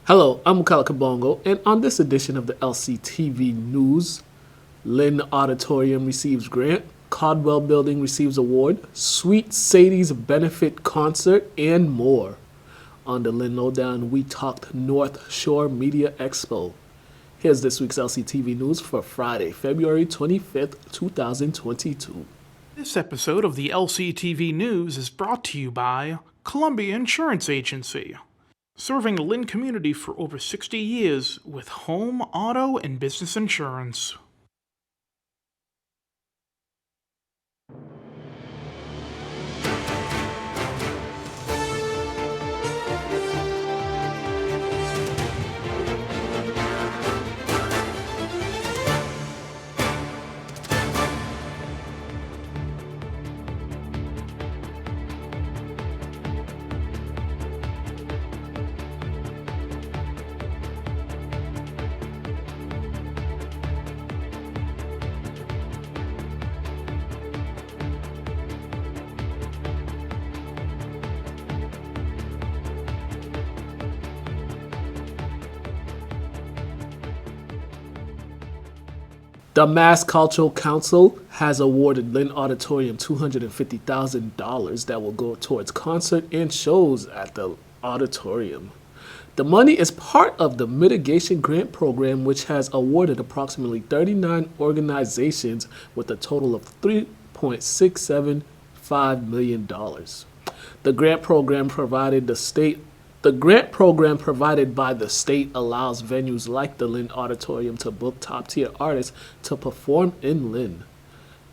Hello, I'm Mukala Kabongo, and on this edition of the LCTV News, Lynn Auditorium receives grant, Caldwell Building receives award, Sweet Sadie's benefit concert, and more. On the Lynn Lowdown, we talked North Shore Media Expo. Here's this week's LCTV News for Friday, February 25th, 2022. This episode of the LCTV News is brought to you by Columbia Insurance Agency, serving the Lynn community for over 60 years with home, auto, and business insurance. The Mass Cultural Council has awarded Lynn Auditorium $250,000 that will go towards concert and shows at the auditorium. The money is part of the mitigation grant program, which has awarded approximately 39 organizations with a total of $3.675 million. The grant program provided by the state allows venues like the Lynn Auditorium to book top-tier artists to perform in Lynn.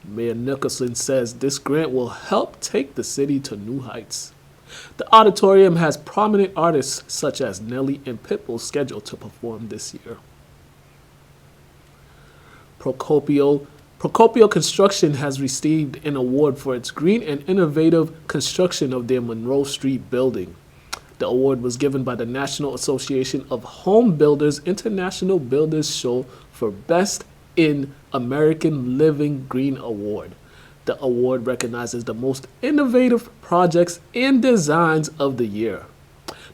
Mayor Nicholson says this grant will help take the city to new heights. The auditorium has prominent artists such as Nelly and Pitbull scheduled to perform this year. Procopio Construction has received an award for its green and innovative construction of their Monroe Street building. The award was given by the National Association of Home Builders International Builders Show for Best in American Living Green Award. The award recognizes the most innovative projects and designs of the year.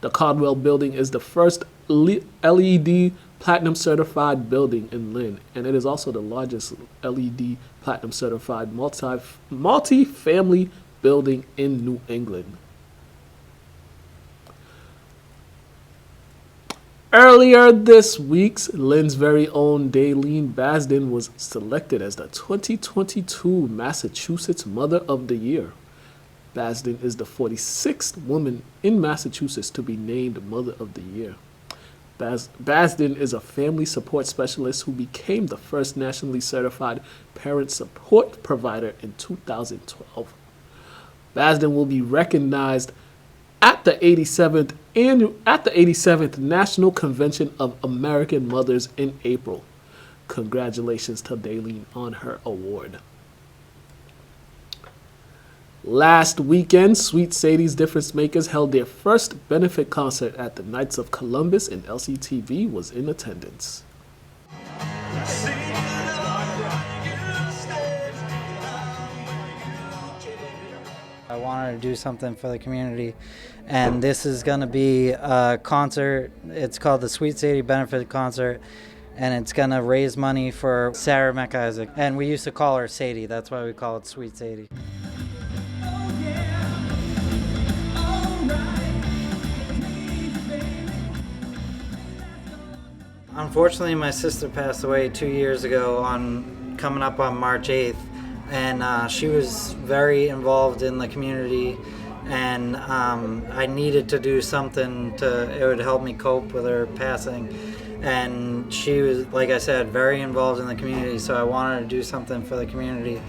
The Caldwell Building is the first LED Platinum certified building in Lynn, and it is also the largest LED Platinum certified multi-family building in New England. Earlier this week, Lynn's very own Daylene Basden was selected as the 2022 Massachusetts Mother of the Year. Basden is the 46th woman in Massachusetts to be named Mother of the Year. Basden is a family support specialist who became the first nationally certified parent support provider in 2012. Basden will be recognized at the 87th National Convention of American Mothers in April. Congratulations to Daylene on her award. Last weekend, Sweet Sadie's Difference Makers held their first benefit concert at the Knights of Columbus, and LCTV was in attendance. I wanted to do something for the community, and this is going to be a concert. It's called the Sweet Sadie Benefit Concert, and it's going to raise money for Sarah McIsaac. And we used to call her Sadie. That's why we call it Sweet Sadie. Unfortunately, my sister passed away 2 years ago coming up on March 8th. And she was very involved in the community, and I needed to do something it would help me cope with her passing. And she was, like I said, very involved in the community, so I wanted to do something for the community.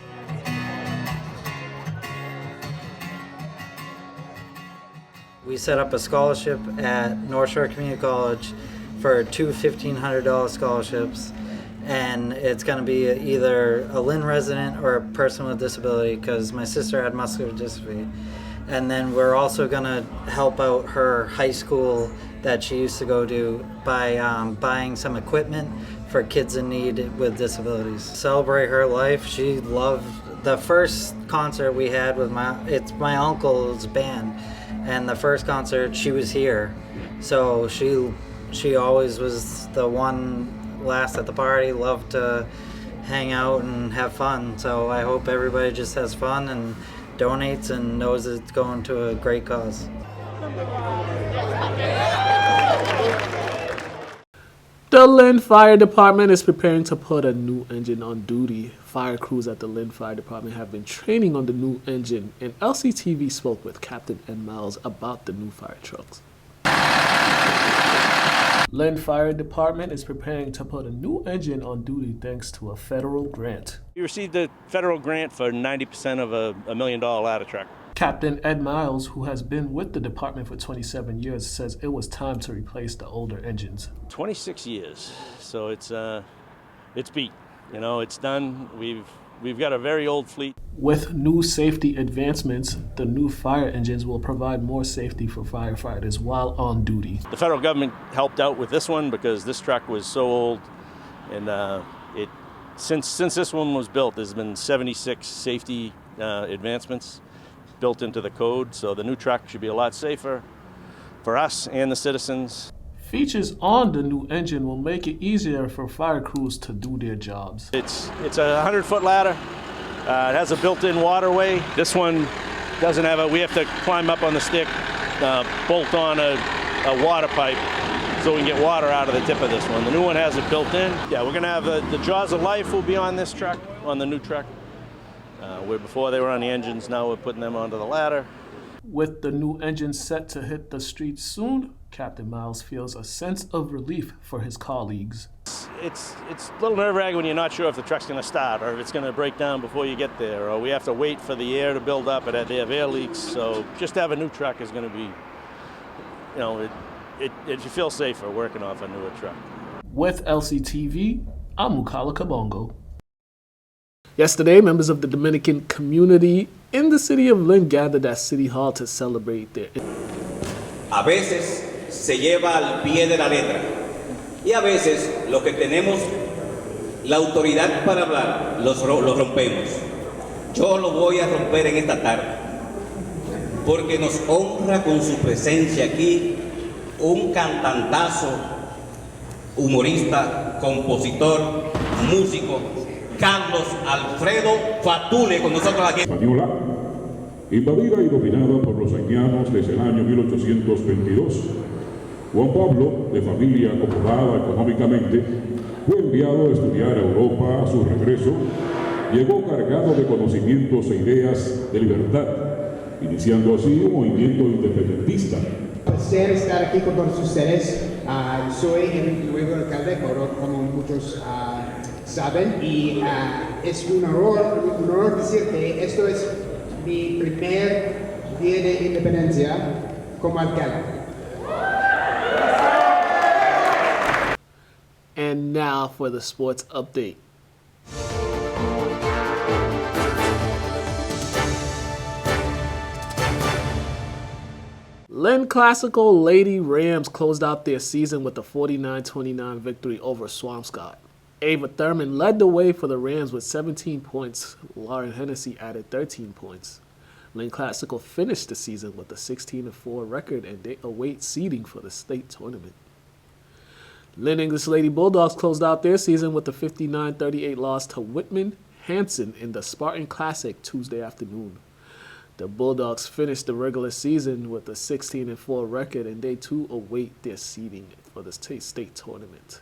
We set up a scholarship at North Shore Community College for two $1,500 scholarships. And it's going to be either a Lynn resident or a person with disability, because my sister had muscular dystrophy. And then we're also going to help out her high school that she used to go to by buying some equipment for kids in need with disabilities. Celebrate her life. She loved the first concert we had with my uncle's band, and the first concert she was here, so she she always was the one last at the party, loved to hang out and have fun. So I hope everybody just has fun and donates and knows it's going to a great cause. The Lynn Fire Department is preparing to put a new engine on duty. Fire crews at the Lynn Fire Department have been training on the new engine, and LCTV spoke with Captain Ed Miles about the new fire trucks. Lynn Fire Department is preparing to put a new engine on duty thanks to a federal grant. We received a federal grant for 90% of a $1 million ladder truck. Captain Ed Miles, who has been with the department for 27 years, says it was time to replace the older engines. 26 years, so it's beat. You know, it's done. We've got a very old fleet. With new safety advancements, the new fire engines will provide more safety for firefighters while on duty. The federal government helped out with this one because this truck was so old, and since this one was built, there's been 76 safety advancements built into the code, so the new truck should be a lot safer for us and the citizens. Features on the new engine will make it easier for fire crews to do their jobs. It's a 100-foot ladder. It has a built-in waterway. This one doesn't have we have to climb up on the stick, bolt on a water pipe so we can get water out of the tip of this one. The new one has it built in. Yeah, we're gonna have the jaws of life will be on this truck, on the new truck. Where before they were on the engines, now we're putting them onto the ladder. With the new engine set to hit the streets soon, Captain Miles feels a sense of relief for his colleagues. It's a little nerve-wracking when you're not sure if the truck's going to start or if it's going to break down before you get there, or we have to wait for the air to build up, and they have air leaks. So just to have a new truck is going to be, you know, you feel safer working off a newer truck. With LCTV, I'm Mukala Kabongo. Yesterday, members of the Dominican community in the city of Lynn gathered at City Hall to celebrate their... A veces se lleva al pie de la letra y a veces lo que tenemos la autoridad para hablar lo rompemos. Yo lo voy a romper en esta tarde porque nos honra con su presencia aquí un cantantazo, humorista, compositor, músico, Carlos Alfredo Fatule con nosotros aquí. Española, invadida y dominada por los haitianos desde el año 1822. Juan Pablo, de familia acomodada económicamente, fue enviado a estudiar a Europa. A su regreso, llegó cargado de conocimientos e ideas de libertad, iniciando así un movimiento independentista. Placer estar aquí con todos ustedes. Soy el nuevo alcalde, como muchos saben, y es un honor decir que esto es mi primer día de independencia como alcalde. And now for the sports update. Lynn Classical Lady Rams closed out their season with a 49-29 victory over Swampscott. Ava Thurman led the way for the Rams with 17 points. Lauren Hennessy added 13 points. Lynn Classical finished the season with a 16-4 record, and they await seeding for the state tournament. Lynn English Lady Bulldogs closed out their season with a 59-38 loss to Whitman Hanson in the Spartan Classic Tuesday afternoon. The Bulldogs finished the regular season with a 16-4 record, and they too await their seeding for the state tournament.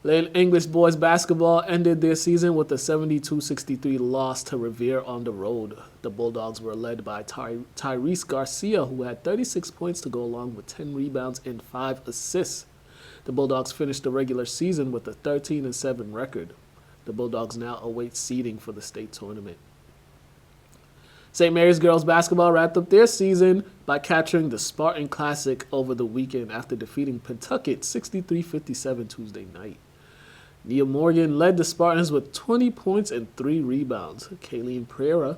Lynn English boys basketball ended their season with a 72-63 loss to Revere on the road. The Bulldogs were led by Tyrese Garcia, who had 36 points to go along with 10 rebounds and 5 assists. The Bulldogs finished the regular season with a 13-7 record. The Bulldogs now await seeding for the state tournament. St. Mary's girls basketball wrapped up their season by capturing the Spartan Classic over the weekend after defeating Pentucket 63-57 Tuesday night. Nia Morgan led the Spartans with 20 points and 3 rebounds. Kayleen Pereira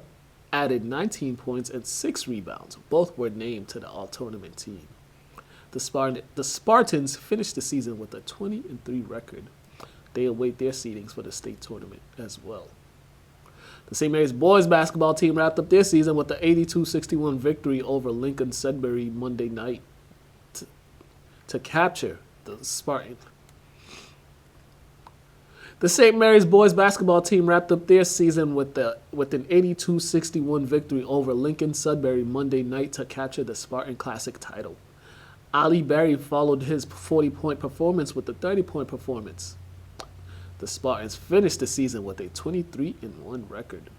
added 19 points and 6 rebounds. Both were named to the all-tournament team. The Spartans finished the season with a 20-3 record. They await their seedings for the state tournament as well. The St. Mary's boys basketball team wrapped up their season with an 82-61 victory over Lincoln Sudbury Monday night. to capture the Spartan. The St. Mary's boys basketball team wrapped up their season with an 82-61 victory over Lincoln Sudbury Monday night to capture the Spartan Classic title. Ali Berry followed his 40-point performance with a 30-point performance. The Spartans finished the season with a 23-1 record.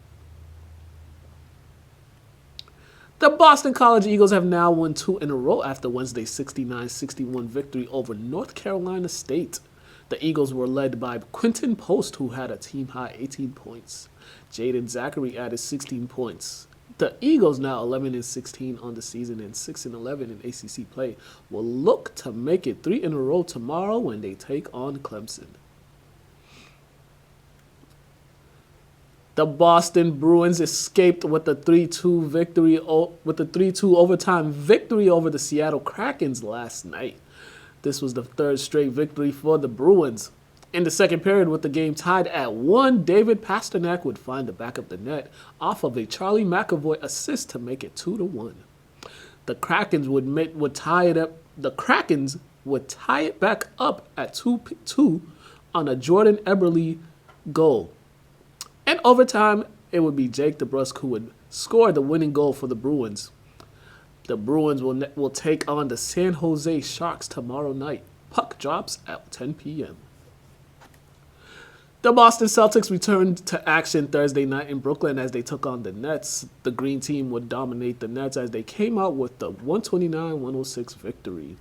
The Boston College Eagles have now won 2 in a row after Wednesday's 69-61 victory over North Carolina State. The Eagles were led by Quentin Post, who had a team-high 18 points. Jaden Zachary added 16 points. The Eagles, now 11-16 on the season and 6-11 in ACC play, will look to make it 3 in a row tomorrow when they take on Clemson. The Boston Bruins escaped with a 3-2 overtime victory over the Seattle Krakens last night. This was the third straight victory for the Bruins. In the second period, with the game tied at 1, David Pasternak would find the back of the net off of a Charlie McAvoy assist to make it 2-1. The Krakens would tie it up. The Krakens would tie it back up at 2-2 on a Jordan Eberle goal. In overtime, it would be Jake DeBrusque who would score the winning goal for the Bruins. The Bruins will take on the San Jose Sharks tomorrow night. Puck drops at 10 p.m. The Boston Celtics returned to action Thursday night in Brooklyn as they took on the Nets. The Green Team would dominate the Nets as they came out with the 129-106 victory.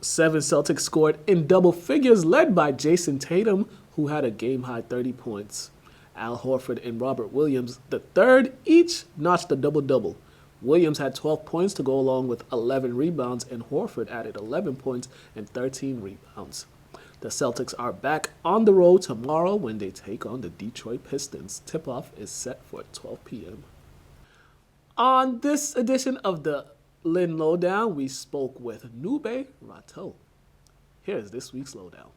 7 Celtics scored in double figures, led by Jason Tatum, who had a game-high 30 points. Al Horford and Robert Williams, the third, each notched a double-double. Williams had 12 points to go along with 11 rebounds, and Horford added 11 points and 13 rebounds. The Celtics are back on the road tomorrow when they take on the Detroit Pistons. Tip-off is set for 12 p.m. On this edition of the Lynn Lowdown, we spoke with Noube Rateau. Here's this week's Lowdown.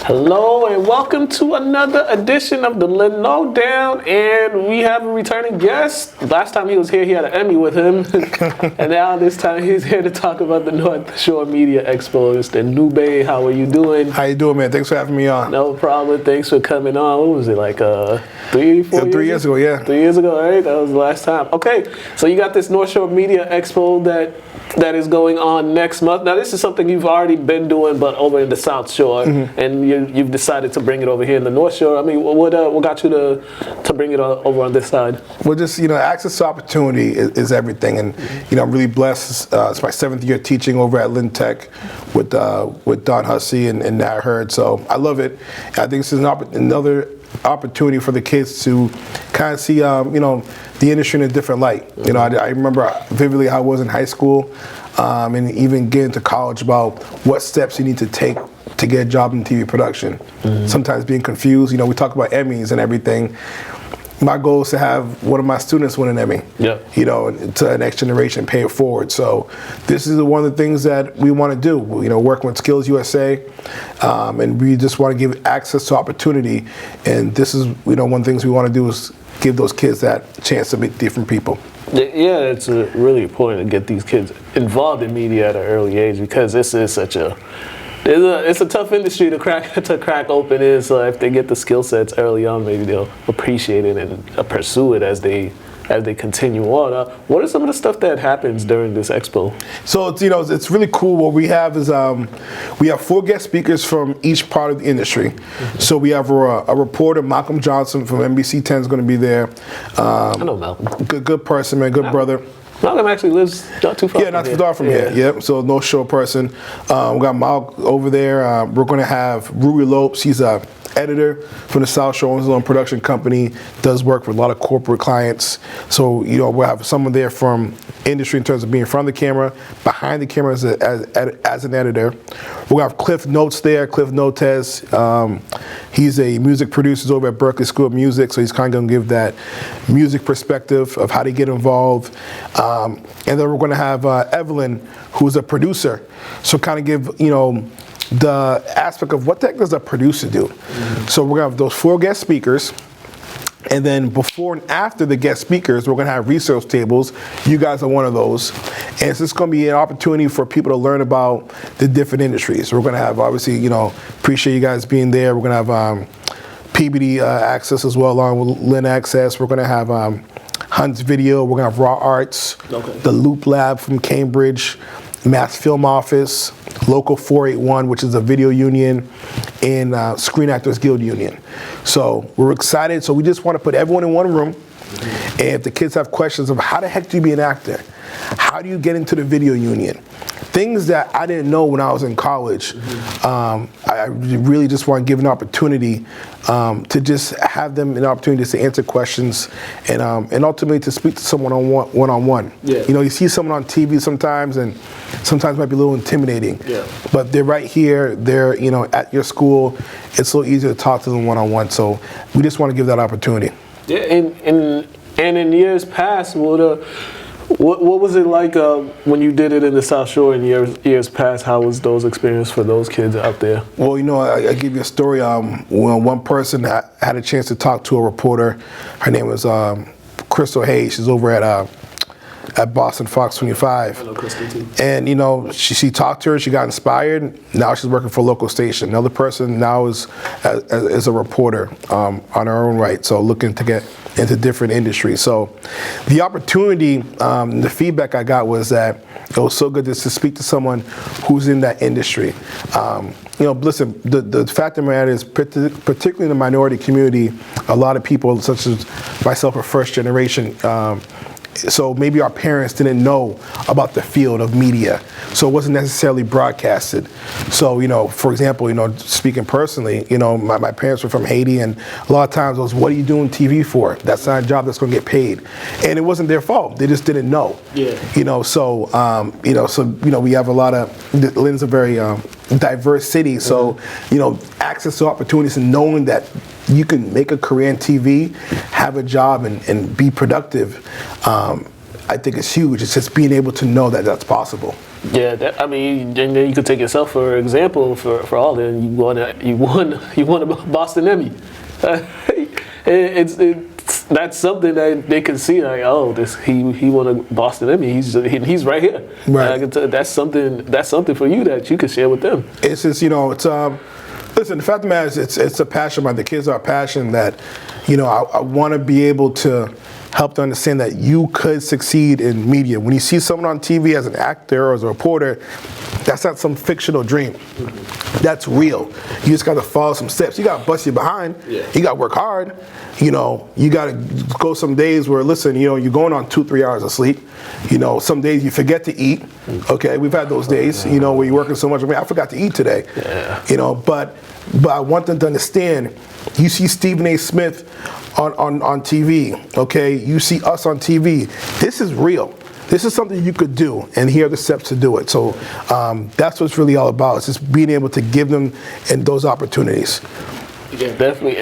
Hello and welcome to another edition of the Lynn Lowdown, and we have a returning guest. Last time he was here, he had an Emmy with him, and now this time he's here to talk about the North Shore Media Expo. Mr. Noube, how are you doing? How you doing, man? Thanks for having me on. No problem. Thanks for coming on. What was it, like 3 years ago? Yeah. 3 years ago, right? That was the last time. Okay, so you got this North Shore Media Expo that is going on next month. Now, this is something you've already been doing, but over in the South Shore, and you've decided to bring it over here in the North Shore. I mean, what got you to bring it over on this side? Well, just, access to opportunity is everything. And, I'm really blessed. It's my 7th year teaching over at Lynn Tech with Don Hussey and Nat Hurd. So I love it. I think this is another opportunity for the kids to kind of see, the industry in a different light. I remember vividly how I was in high school and even getting to college about what steps you need to take to get a job in TV production. Sometimes being confused. We talk about Emmys and everything. My goal is to have one of my students win an Emmy. Yeah. To the next generation, pay it forward. So this is one of the things that we want to do. Working with Skills USA, and we just want to give access to opportunity. And this is, one of the things we want to do is give those kids that chance to meet different people. Yeah, it's really important to get these kids involved in media at an early age, because this is such it's a tough industry to crack open. So if they get the skill sets early on, maybe they'll appreciate it and pursue it as they continue on. What are some of the stuff that happens during this expo? So it's really cool. What we have is we have 4 guest speakers from each part of the industry. So we have a reporter, Malcolm Johnson from NBC 10 is going to be there. I know Malcolm. Good person, man. Good brother. Malcolm actually lives not too far. Yeah, not too far from here. Yep. So North Shore person. We got Malk over there. We're going to have Ruby Lopes. He's a editor from the South Shore, owns his own production company, does work for a lot of corporate clients. So, we'll have someone there from industry in terms of being in front of the camera, behind the camera as an editor. We'll have Cliff Notes there, Cliff Notes. He's a music producer over at Berkeley School of Music, so he's kind of going to give that music perspective of how to get involved. And then we're going to have Evelyn, who's a producer, so kind of give, the aspect of what the heck does a producer do. So we're gonna have those 4 guest speakers. And then before and after the guest speakers, we're going to have research tables. You guys are one of those. And it's just going to be an opportunity for people to learn about the different industries. We're going to have, obviously, appreciate you guys being there. We're going to have PBD access as well, along with Lynn Access. We're going to have Hunt's Video. We're going to have Raw Arts, the Loop Lab from Cambridge, Mass Film Office, Local 481, which is a video union, and Screen Actors Guild Union. So we're excited. So we just want to put everyone in one room. And if the kids have questions of how the heck do you be an actor? How do you get into the video union? Things that I didn't know when I was in college. I really just want to give an opportunity to just have them an opportunity to answer questions and ultimately to speak to someone one-on-one. Yeah. You see someone on TV sometimes, and sometimes it might be a little intimidating. Yeah. But they're right here. They're at your school. It's so easy to talk to them one-on-one. So we just want to give that opportunity. Yeah, and in years past, what was it like when you did it in the South Shore in years past? How was those experiences for those kids out there? Well, I give you a story. When one person had a chance to talk to a reporter, her name was Crystal Hayes. She's over at Boston Fox 25. Hello, Crystal too. And she talked to her. She got inspired. Now she's working for a local station. Another person now is a reporter on her own right. So looking to get into different industries. So the opportunity, the feedback I got was that it was so good just to speak to someone who's in that industry. Listen, the fact of the matter is, particularly in the minority community, a lot of people, such as myself, are first generation. So maybe our parents didn't know about the field of media, so it wasn't necessarily broadcasted. So, for example, speaking personally, my parents were from Haiti, and a lot of times it was, what are you doing TV for? That's not a job that's going to get paid. And it wasn't their fault. They just didn't know. Yeah. We have a lot of, Lynn's a very diverse city, so, access to opportunities and knowing that you can make a career in TV, have a job, and be productive, I think it's huge. It's just being able to know that that's possible. Yeah, and then you could take yourself for example for all that. You won a Boston Emmy. That's something that they can see, like, oh, he won a Boston Emmy. He's right here. Right. I can tell that's something for you that you can share with them. It's just listen, the fact of the matter is, it's a passion. The kids are a passion that, I want to be able to help to understand that you could succeed in media. When you see someone on TV as an actor or as a reporter, that's not some fictional dream. That's real. You just got to follow some steps. You got to bust your behind. Yeah. You got to work hard. You got to go some days where, listen, you're going on 2-3 hours of sleep. Some days you forget to eat. Okay, we've had those days, where you're working so much. I forgot to eat today. Yeah. But I want them to understand, you see Stephen A. Smith on TV, okay? You see us on TV. This is real. This is something you could do, and here are the steps to do it. So that's what it's really all about. It's just being able to give them those opportunities. Yeah, definitely.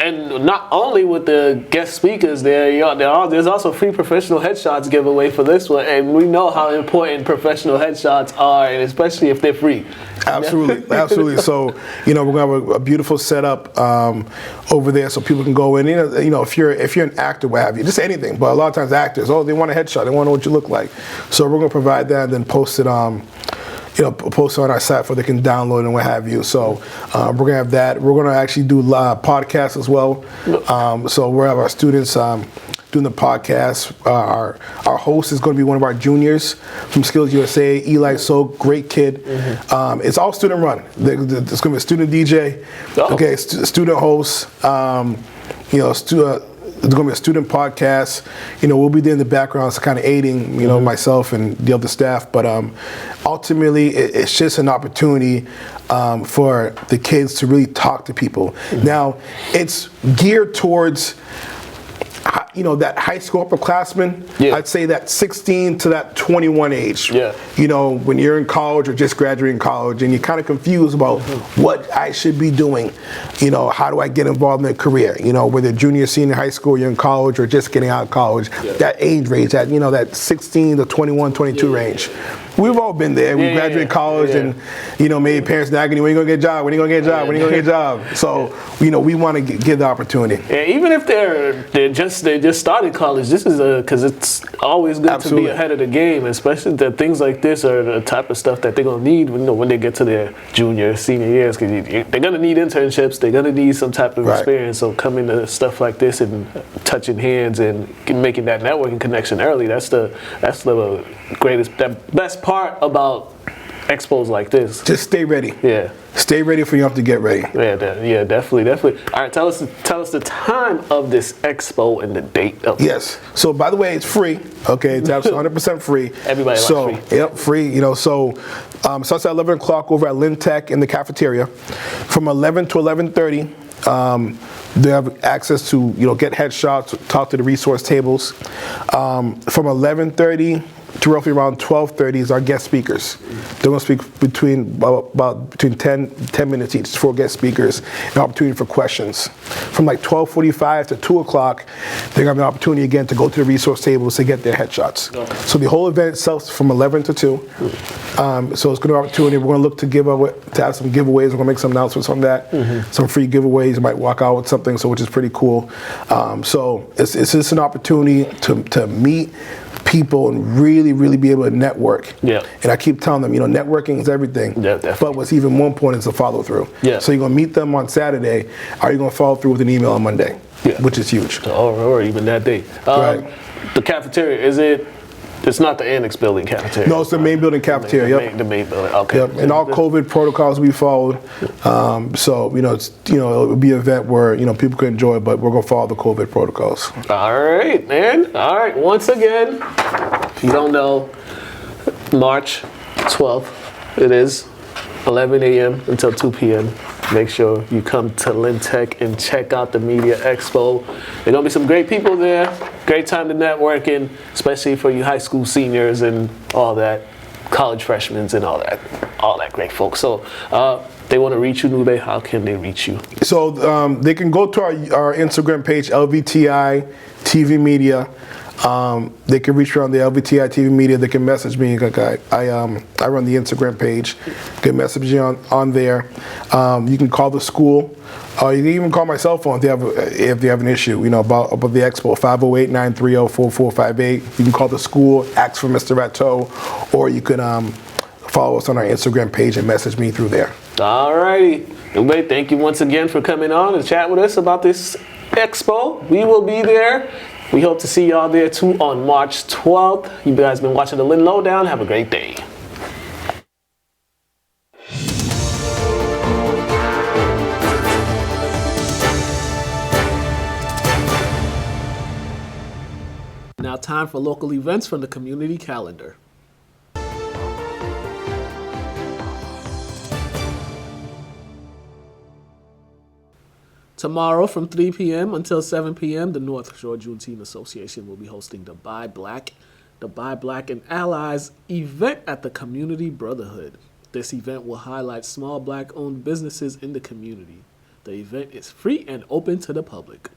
And not only with the guest speakers there's also free professional headshots giveaway for this one, and we know how important professional headshots are, and especially if they're free. Absolutely, absolutely. So, we're gonna have a beautiful setup over there, so people can go in. If you're an actor, what have you, just anything. But a lot of times actors, they want a headshot, they want to know what you look like. So we're gonna provide that and then post it. Post on our site so they can download and what have you. So we're gonna have that. We're gonna actually do live podcasts as well. So we'll have our students doing the podcast. Our host is going to be one of our juniors from Skills USA, Eli So, great kid. Mm-hmm. It's all student run. There's going to be a student DJ, okay, student host, there's going to be a student podcast. We'll be there in the background, so kind of aiding, myself and the other staff. But ultimately, it's just an opportunity for the kids to really talk to people. Mm-hmm. Now, it's geared towards, that high school upperclassman. Yeah. I'd say that 16 to that 21 age. Yeah. When you're in college or just graduating college and you're kind of confused about what I should be doing. How do I get involved in a career? Whether junior, senior high school, you're in college or just getting out of college. Yeah. That age range, that 16 to 21, 22 range. We've all been there. We graduated college and, you know, maybe parents nagging you, when you gonna get a job, when you gonna get a job, when you gonna get a job. So, you know, we want to give the opportunity. Yeah, even if they just started college, this is because it's always good to be ahead of the game, especially that things like this are the type of stuff that they're gonna need when they get to their junior, senior years, because they're gonna need internships, they're gonna need some type of experience. So coming to stuff like this and touching hands and making that networking connection early, that's the best part about expos like this. Just stay ready. Yeah. Stay ready for you have to get ready. Yeah, definitely. All right, tell us the time of this expo and the date of it. Yes. So by the way, it's free. Okay, it's absolutely 100% free. Everybody likes free. Yep, free. You know, so starts at 11 o'clock over at Lynn Tech in the cafeteria. From 11 to 11:30. They have access to, you know, get headshots, talk to the resource tables. From 11:30 to roughly around 12:30 is our guest speakers. They're going to speak between 10 minutes each, 4 guest speakers, an opportunity for questions. From like 12:45 to 2 o'clock, they're going to have an opportunity again to go to the resource tables to get their headshots. Okay. So the whole event itself is from 11 to 2. So it's going to be an opportunity. We're going to look to have some giveaways. We're going to make some announcements on that. Some free giveaways. You might walk out with something, so which is pretty cool. So it's just an opportunity to meet people and really be able to network. Yeah. And I keep telling them, you know, networking is everything. Yeah, definitely. But what's even more important is the follow through. Yeah. So you're gonna meet them on Saturday. Are you gonna follow through with an email on Monday? Yeah. Which is huge. Or even that day. Right. The cafeteria, it's not the annex building cafeteria. No, it's the main building cafeteria. The main building. Okay. Yep. And all COVID protocols we followed. So it'll be an event where people can enjoy it, but we're gonna follow the COVID protocols. All right, man. All right. Once again, if you don't know, March 12th, it is 11 a.m. until 2 p.m. Make sure you come to Lynn Tech and check out the Media Expo. There's gonna be some great people there. Great time to networking, especially for you high school seniors and all that, college freshmen and all that great folks. So they want to reach you, Noube. How can they reach you? So they can go to our Instagram page, LVTI TV Media. They can reach me on the LVTI TV Media. They can message me. I run the Instagram page. You can message me on there. You can call the school. You can even call my cell phone if you have an issue, about the expo, 508-930-4458. You can call the school, ask for Mr. Rateau, or you can follow us on our Instagram page and message me through there. All righty. Noube, thank you once again for coming on and chat with us about this expo. We will be there. We hope to see y'all there too on March 12th. You guys been watching the Lynn Lowdown. Have a great day. Now time for local events from the community calendar. Tomorrow from 3 p.m. until 7 p.m., the North Shore Juneteenth Association will be hosting the Buy Black and Allies event at the Community Brotherhood. This event will highlight small black-owned businesses in the community. The event is free and open to the public.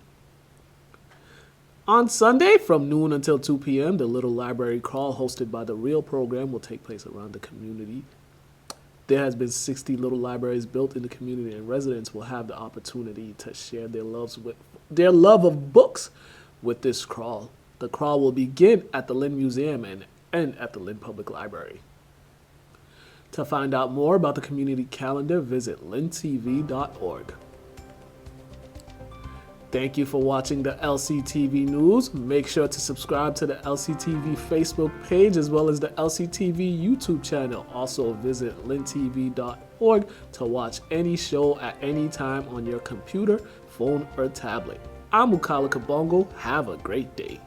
On Sunday, from noon until 2 p.m., the Little Library Crawl hosted by the Real program will take place around the community. There has been 60 little libraries built in the community, and residents will have the opportunity to share their love of books with this crawl. The crawl will begin at the Lynn Museum and end at the Lynn Public Library. To find out more about the community calendar, visit lyntv.org. Thank you for watching the LCTV News. Make sure to subscribe to the LCTV Facebook page as well as the LCTV YouTube channel. Also visit lyntv.org to watch any show at any time on your computer, phone, or tablet. I'm Mukala Kabongo. Have a great day.